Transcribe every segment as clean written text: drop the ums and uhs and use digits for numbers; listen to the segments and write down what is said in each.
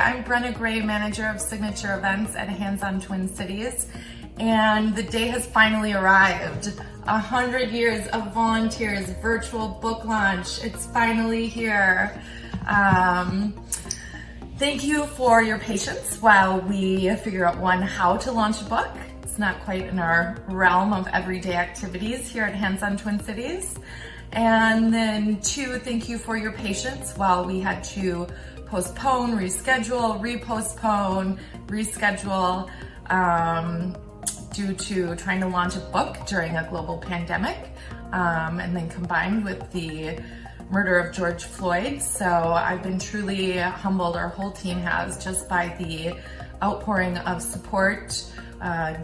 I'm Brenna Gray, Manager of Signature Events at Hands on Twin Cities, and the day has finally arrived. 100 years of volunteers, virtual book launch. It's finally here. Thank you for your patience while we figure out, one, how to launch a book. It's not quite in our realm of everyday activities here at Hands on Twin Cities. And then two, thank you for your patience while we had to postpone, reschedule, repostpone, reschedule, due to trying to launch a book during a global pandemic, and then combined with the murder of George Floyd. So I've been truly humbled, our whole team has, just by the outpouring of support,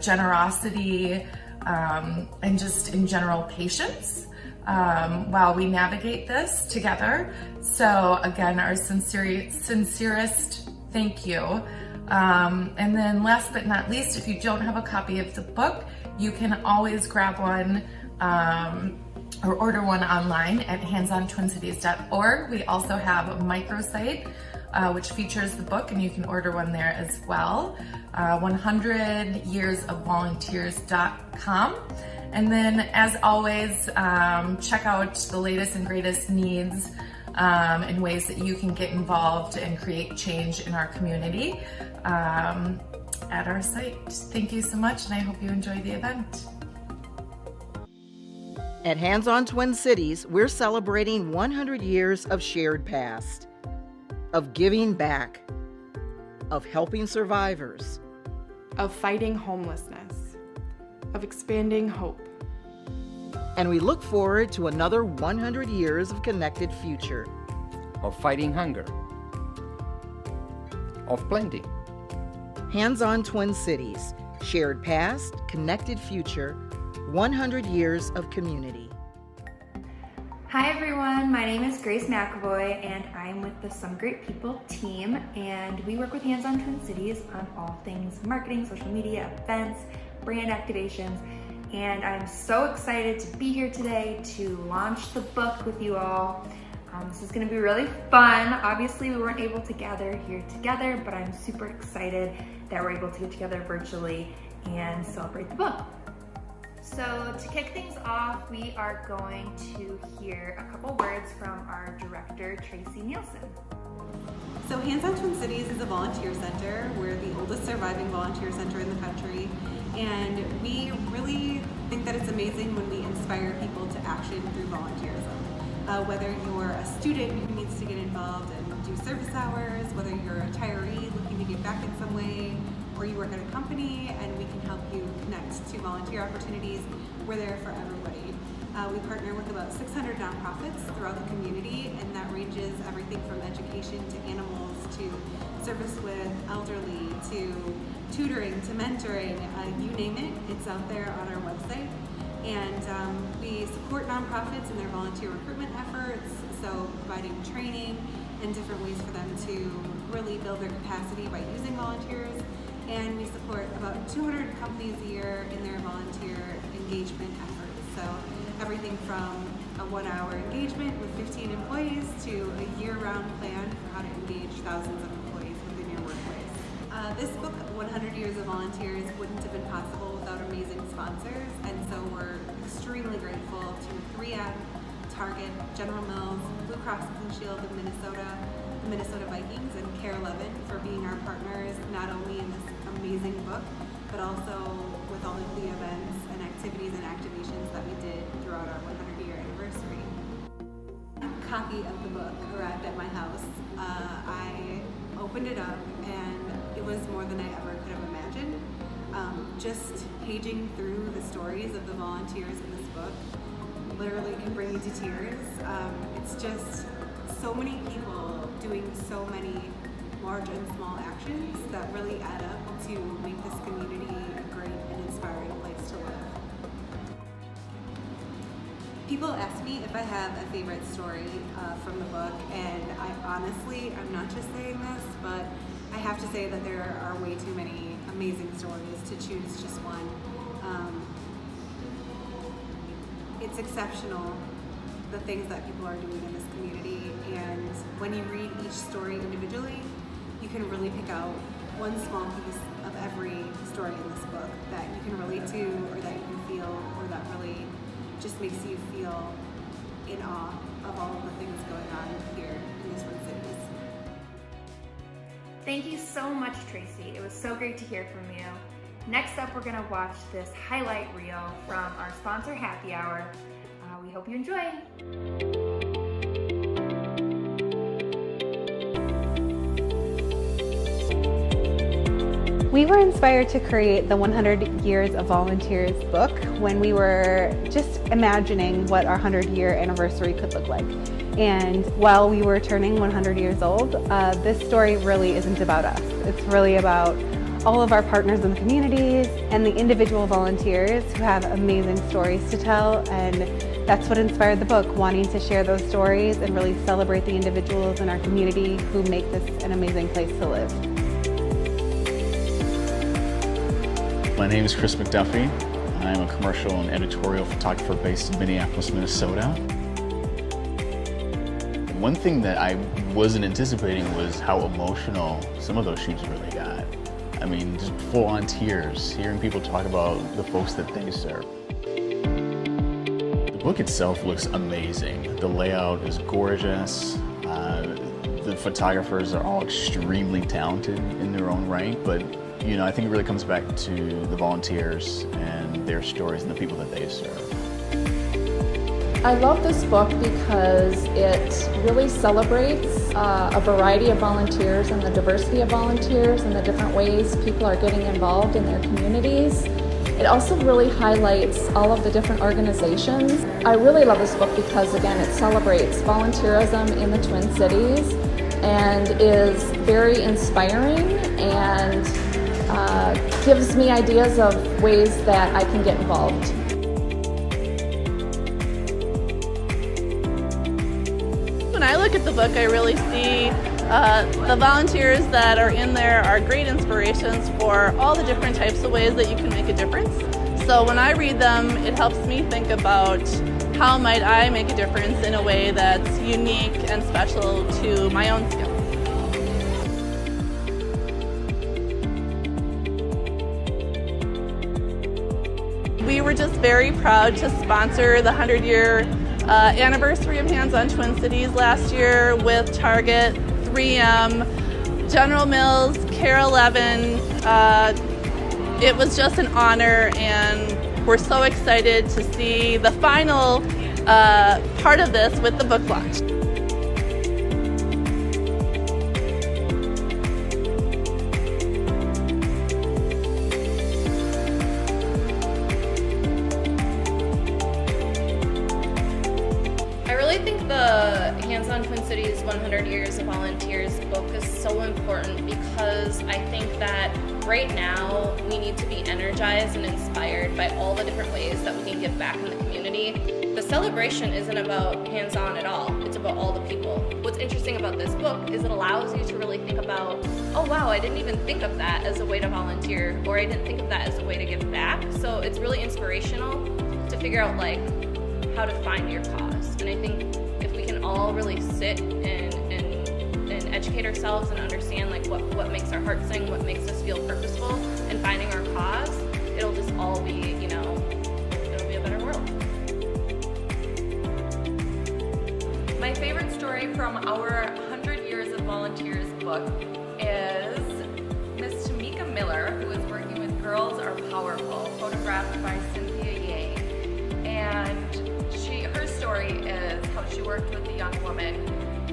generosity, and just in general patience while we navigate this together. So again, our sincerest thank you. And then last but not least, if you don't have a copy of the book, you can always grab one or order one online at handsontwincities.org. We also have a microsite which features the book, and you can order one there as well, 100yearsofvolunteers.com. And then, as always, check out the latest and greatest needs and ways that you can get involved and create change in our community at our site. Thank you so much, and I hope you enjoy the event. At Hands on Twin Cities, we're celebrating 100 years of shared past, of giving back, of helping survivors, of fighting homelessness, of expanding hope. And we look forward to another 100 years of connected future. Of fighting hunger. Of plenty. Hands on Twin Cities, shared past, connected future, 100 years of community. Hi everyone, my name is Grace McAvoy and I'm with the Some Great People team, and we work with Hands on Twin Cities on all things marketing, social media, events, brand activations, and I'm so excited to be here today to launch the book with you all. This is going to be really fun. Obviously we weren't able to gather here together, but I'm super excited that we're able to get together virtually and celebrate the book. So to kick things off, we are going to hear a couple words from our director, Tracy Nielsen. So Hands on Twin Cities is a volunteer center. We're the oldest surviving volunteer center in the country, and we really think that it's amazing when we inspire people to action through volunteerism. Whether you're a student who needs to get involved and do service hours, whether you're a retiree looking to give back in some way, or you work at a company and we can help you connect to volunteer opportunities, we're there for everybody. We partner with about 600 nonprofits throughout the community, and that ranges everything from education to animals to service with elderly to tutoring to mentoring, you name it, it's out there on our website. And we support nonprofits in their volunteer recruitment efforts, so providing training and different ways for them to really build their capacity by using volunteers. And we support about 200 companies a year in their volunteer engagement efforts. So everything from a 1-hour engagement with 15 employees to a year-round plan for how to engage thousands of employees within your workplace. This book, 100 Years of Volunteers, wouldn't have been possible without amazing sponsors, and so we're extremely grateful to 3M, Target, General Mills, Blue Cross Blue Shield of Minnesota, the Minnesota Vikings, and Kare for being our partners, not only in this amazing book, but also with all of the events and activities and activations that we did throughout our 100-year anniversary. A copy of the book arrived at my house. I opened it up and it was more than I ever could have imagined. Just paging through the stories of the volunteers in this book literally can bring you to tears. It's just so many people doing so many large and small actions that really add up to make this community a great and inspiring place to live. People ask me if I have a favorite story from the book, and I honestly, I'm not just saying this, but I have to say that there are way too many amazing stories to choose just one. It's exceptional, the things that people are doing in this community, and when you read each story individually, you can really pick out one small piece of every story in this book that you can relate to, or that you can feel, or that really just makes you feel in awe of all of the things going on here in these Twin Cities. Thank you so much, Tracy. It was so great to hear from you. Next up, we're gonna watch this highlight reel from our sponsor, Happy Hour. We hope you enjoy. We were inspired to create the 100 Years of Volunteers book when we were just imagining what our 100-year anniversary could look like. And while we were turning 100 years old, this story really isn't about us. It's really about all of our partners in the communities and the individual volunteers who have amazing stories to tell, and that's what inspired the book, wanting to share those stories and really celebrate the individuals in our community who make this an amazing place to live. My name is Chris McDuffie. I'm a commercial and editorial photographer based in Minneapolis, Minnesota. One thing that I wasn't anticipating was how emotional some of those shoots really got. I mean, just full-on tears, hearing people talk about the folks that they serve. The book itself looks amazing. The layout is gorgeous. The photographers are all extremely talented in their own right, but you know, I think it really comes back to the volunteers and their stories and the people that they serve. I love this book because it really celebrates a variety of volunteers and the diversity of volunteers and the different ways people are getting involved in their communities. It also really highlights all of the different organizations. I really love this book because, again, it celebrates volunteerism in the Twin Cities and is very inspiring and gives me ideas of ways that I can get involved. When I look at the book, I really see the volunteers that are in there are great inspirations for all the different types of ways that you can make a difference. So when I read them, it helps me think about how might I make a difference in a way that's unique and special to my own skills. We were just very proud to sponsor the 100-year anniversary of Hands on Twin Cities last year with Target, 3M, General Mills, Kare 11. It was just an honor, and we're so excited to see the final part of this with the book launch. I think the Hands on Twin Cities 100 Years of Volunteers book is so important because I think that right now we need to be energized and inspired by all the different ways that we can give back in the community. The celebration isn't about hands-on at all, it's about all the people. What's interesting about this book is it allows you to really think about, oh wow, I didn't even think of that as a way to volunteer, or I didn't think of that as a way to give back. So it's really inspirational to figure out like how to find your cause. And I think if we can all really sit and educate ourselves and understand like what makes our heart sing, what makes us feel purposeful, and finding our cause, it'll just all be, you know, it'll be a better world. My favorite story from our 100 Years of Volunteers book is Miss Tamika Miller, who is working with Girls Are Powerful, photographed by Cynthia Yang. And her story is how she worked with a young woman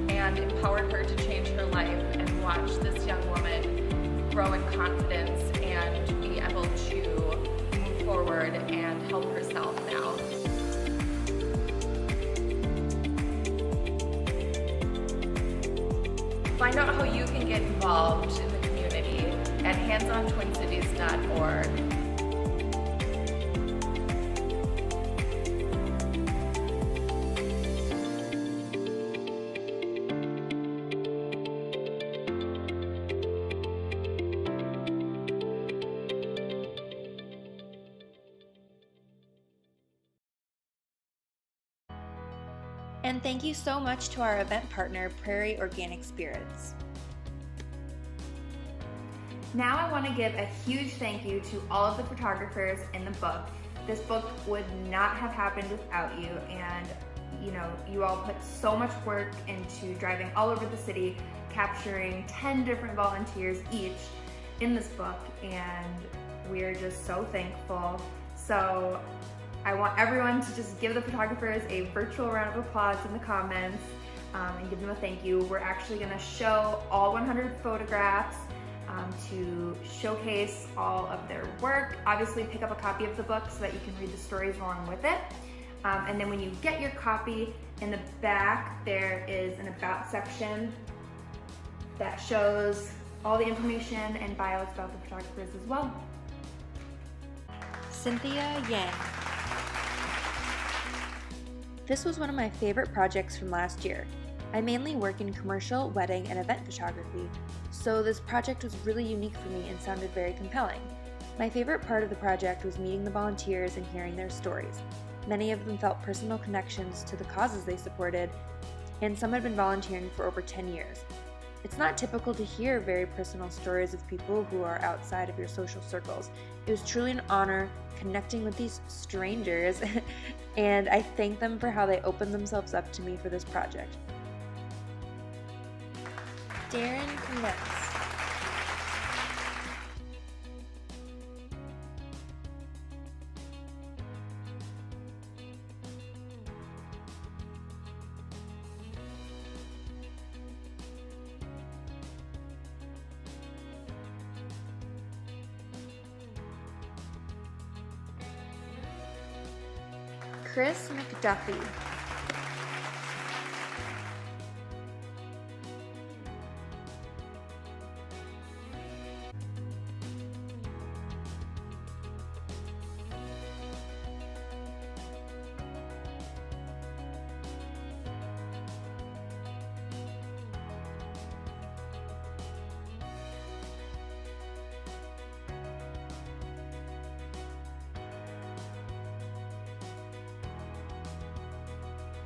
and empowered her to change her life, and watch this young woman grow in confidence and be able to move forward and help herself now. Find out how you can get involved in the community at handsontwincities.org. And thank you so much to our event partner, Prairie Organic Spirits. Now I want to give a huge thank you to all of the photographers in the book. This book would not have happened without you, and you all put so much work into driving all over the city, capturing 10 different volunteers each in this book, and we're just so thankful. So I want everyone to just give the photographers a virtual round of applause in the comments and give them a thank you. We're actually going to show all 100 photographs to showcase all of their work. Obviously pick up a copy of the book so that you can read the stories along with it. And then when you get your copy, in the back there is an about section that shows all the information and bios about the photographers as well. Cynthia Yang. This was one of my favorite projects from last year. I mainly work in commercial, wedding, and event photography, so this project was really unique for me and sounded very compelling. My favorite part of the project was meeting the volunteers and hearing their stories. Many of them felt personal connections to the causes they supported, and some had been volunteering for over 10 years. It's not typical to hear very personal stories of people who are outside of your social circles. It was truly an honor connecting with these strangers, and I thank them for how they opened themselves up to me for this project. Darin Kamnetz. McDuffie.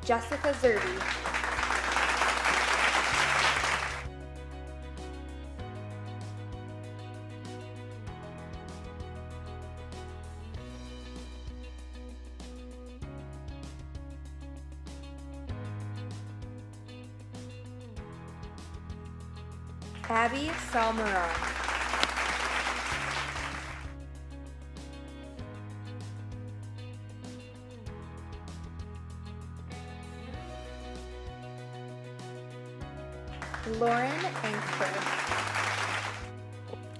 Jessica Zerby. Abby Salmeron. Engfer.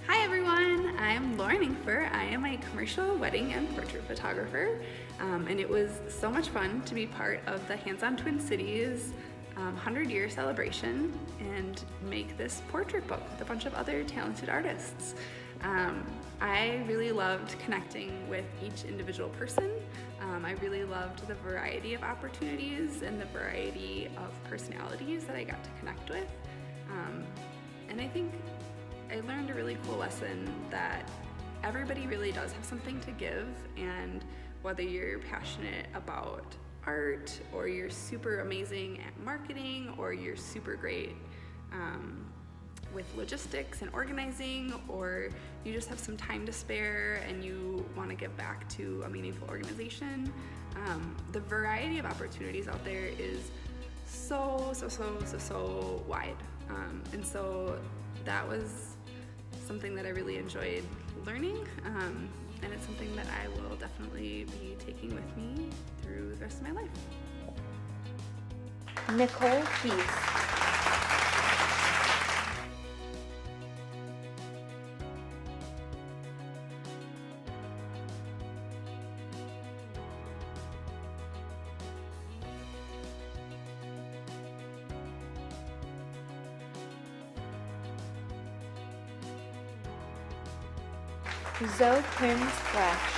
Hi everyone, I'm Engfer. I am a commercial wedding and portrait photographer, and it was so much fun to be part of the Hands-On Twin Cities 100-year celebration and make this portrait book with a bunch of other talented artists. I really loved connecting with each individual person. I really loved the variety of opportunities and the variety of personalities that I got to connect with. And I think I learned a really cool lesson that everybody really does have something to give, and whether you're passionate about art, or you're super amazing at marketing, or you're super great with logistics and organizing, or you just have some time to spare and you want to give back to a meaningful organization, the variety of opportunities out there is so wide. And so that was something that I really enjoyed learning, and it's something that I will definitely be taking with me through the rest of my life. Nicole Feest. Prinds-Flash.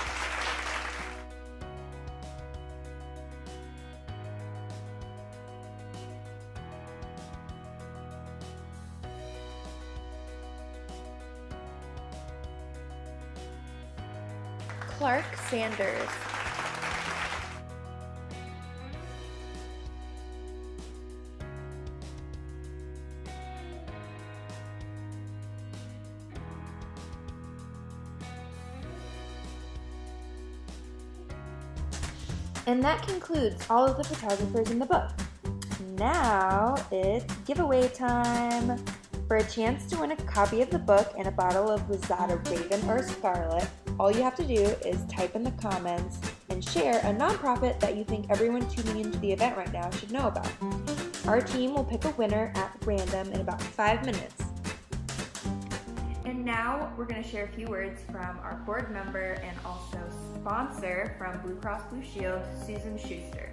Clarke Sanders. And that concludes all of the photographers in the book. Now it's giveaway time. For a chance to win a copy of the book and a bottle of Risata Raven or Scarlet, all you have to do is type in the comments and share a nonprofit that you think everyone tuning into the event right now should know about. Our team will pick a winner at random in about 5 minutes. And now we're going to share a few words from our board member and also sponsor from Blue Cross Blue Shield, Susan Schuster.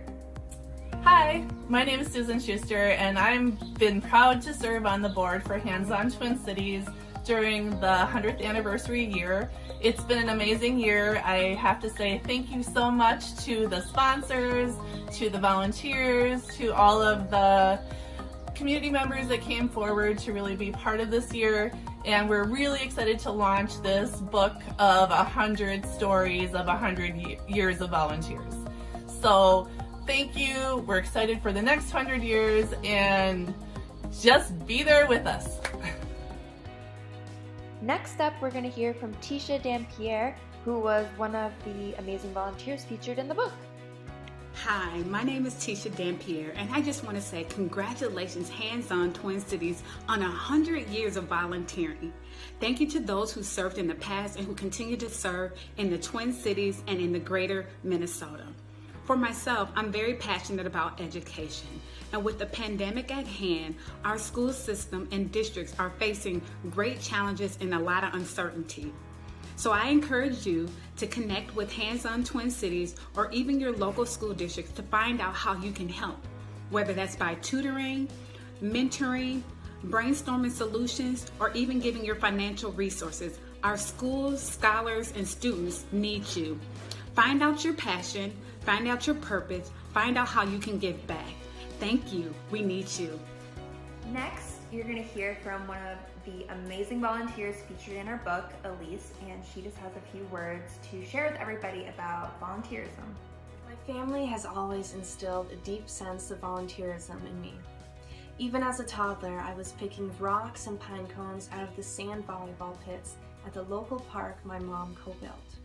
Hi, my name is Susan Schuster, and I've been proud to serve on the board for Hands On Twin Cities during the 100th anniversary year. It's been an amazing year. I have to say thank you so much to the sponsors, to the volunteers, to all of the community members that came forward to really be part of this year. And we're really excited to launch this book of 100 stories of 100 years of volunteers. So thank you. We're excited for the next 100 years, and just be there with us. Next up, we're going to hear from Tisha Dampierre, who was one of the amazing volunteers featured in the book. Hi, my name is Tisha Dampierre, and I just want to say congratulations, Hands On Twin Cities, on 100 years of volunteering. Thank you to those who served in the past and who continue to serve in the Twin Cities and in the greater Minnesota. For myself, I'm very passionate about education. And with the pandemic at hand, our school system and districts are facing great challenges and a lot of uncertainty. So I encourage you to connect with Hands On Twin Cities or even your local school districts to find out how you can help, whether that's by tutoring, mentoring, brainstorming solutions, or even giving your financial resources. Our schools, scholars, and students need you. Find out your passion, find out your purpose, find out how you can give back. Thank you. We need you. Next, you're going to hear from one of the amazing volunteers featured in our book, Elise, and she just has a few words to share with everybody about volunteerism. My family has always instilled a deep sense of volunteerism in me. Even as a toddler, I was picking rocks and pine cones out of the sand volleyball pits at the local park my mom co-built.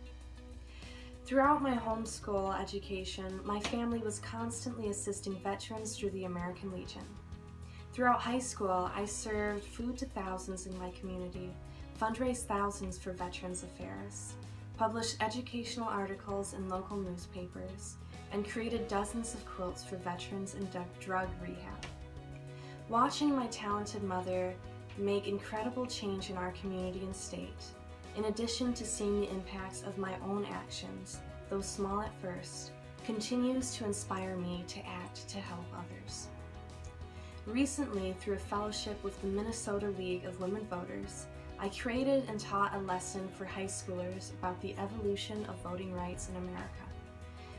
Throughout my homeschool education, my family was constantly assisting veterans through the American Legion. Throughout high school, I served food to thousands in my community, fundraised thousands for Veterans Affairs, published educational articles in local newspapers, and created dozens of quilts for veterans in drug rehab. Watching my talented mother make incredible change in our community and state, in addition to seeing the impacts of my own actions, though small at first, continues to inspire me to act to help others. Recently, through a fellowship with the Minnesota League of Women Voters, I created and taught a lesson for high schoolers about the evolution of voting rights in America.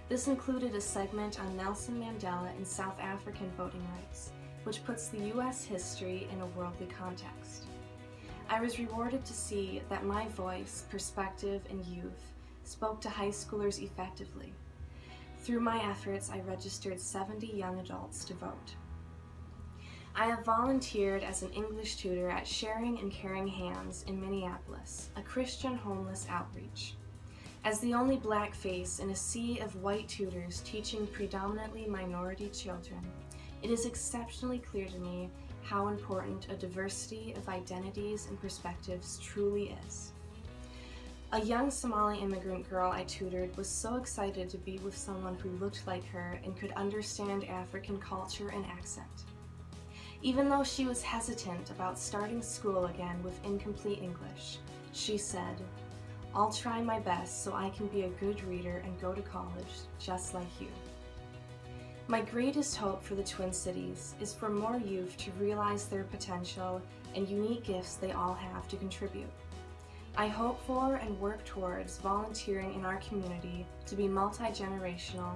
This included a segment on Nelson Mandela and South African voting rights, which puts the U.S. history in a worldly context. I was rewarded to see that my voice, perspective, and youth spoke to high schoolers effectively. Through my efforts, I registered 70 young adults to vote. I have volunteered as an English tutor at Sharing and Caring Hands in Minneapolis, a Christian homeless outreach. As the only black face in a sea of white tutors teaching predominantly minority children, it is exceptionally clear to me how important a diversity of identities and perspectives truly is. A young Somali immigrant girl I tutored was so excited to be with someone who looked like her and could understand African culture and accent. Even though she was hesitant about starting school again with incomplete English, she said, "I'll try my best so I can be a good reader and go to college just like you." My greatest hope for the Twin Cities is for more youth to realize their potential and unique gifts they all have to contribute. I hope for and work towards volunteering in our community to be multi-generational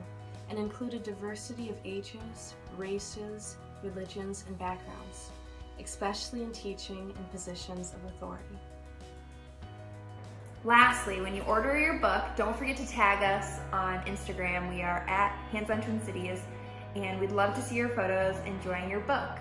and include a diversity of ages, races, religions, and backgrounds, especially in teaching and positions of authority. Lastly, when you order your book, don't forget to tag us on Instagram. We are at Hands On Twin Cities, and we'd love to see your photos enjoying your book.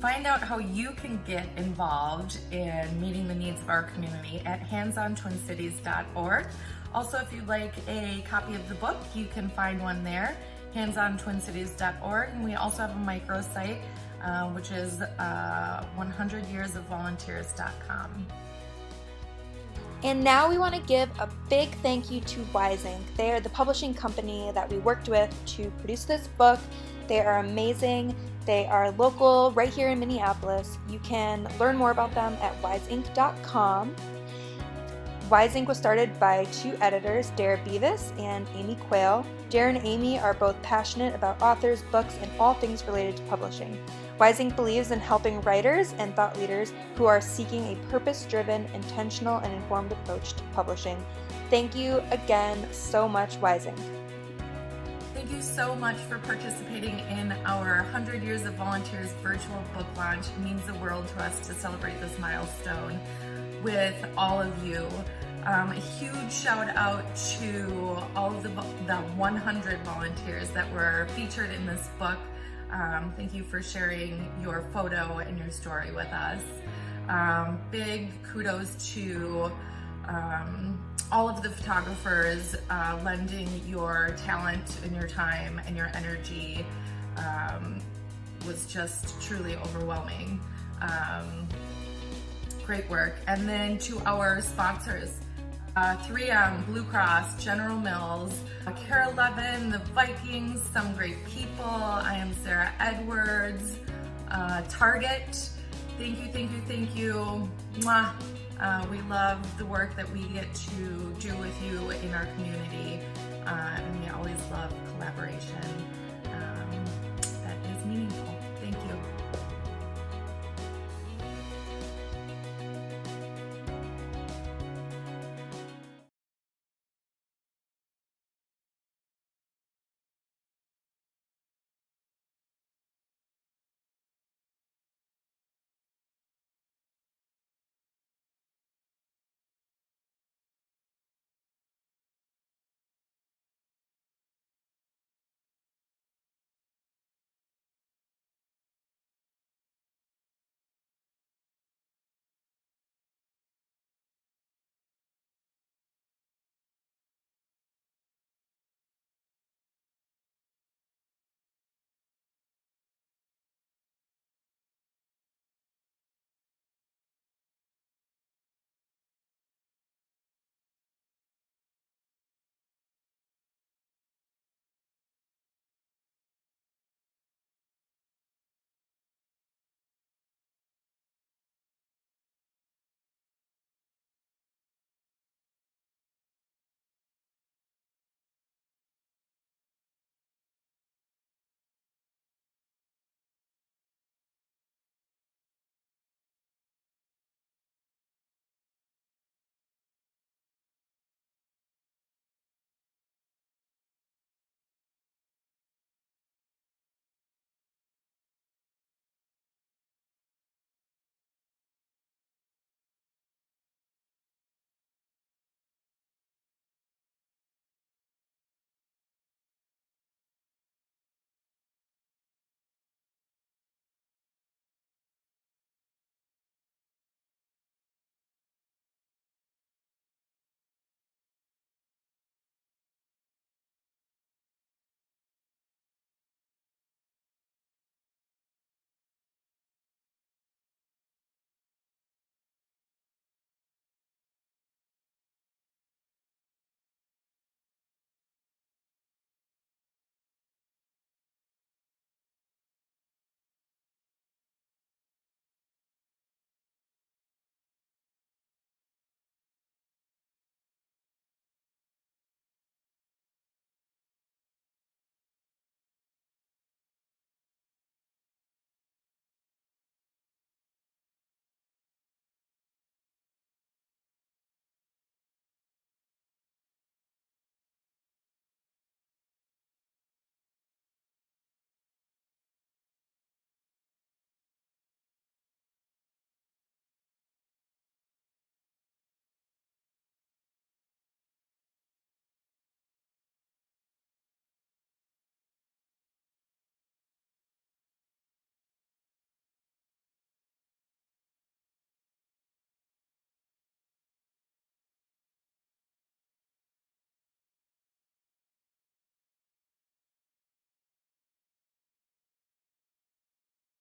Find out how you can get involved in meeting the needs of our community at handsontwincities.org. Also, if you'd like a copy of the book, you can find one there, handsontwincities.org. And we also have a microsite, which is 100yearsofvolunteers.com. And now we want to give a big thank you to Ink. They are the publishing company that we worked with to produce this book. They are amazing. They are local right here in Minneapolis. You can learn more about them at wiseinc.com. Ink was started by two editors, Dara Beavis and Amy Quayle. Darin and Amy are both passionate about authors, books, and all things related to publishing. Ink believes in helping writers and thought leaders who are seeking a purpose-driven, intentional, and informed approach to publishing. Thank you again so much, Ink. Thank you so much for participating in our 100 Years of Volunteers virtual book launch. It means the world to us to celebrate this milestone with all of you. A huge shout out to all of the 100 volunteers that were featured in this book. Thank you for sharing your photo and your story with us. Big kudos to all of the photographers lending your talent and your time and your energy. Was just truly overwhelming. Great work. And then to our sponsors, 3M, Blue Cross, General Mills, Kare 11, the Vikings, Some Great People. I am Sarah Edwards, Target. Thank you, thank you, thank you. Mwah. We love the work that we get to do with you in our community, and we always love collaboration.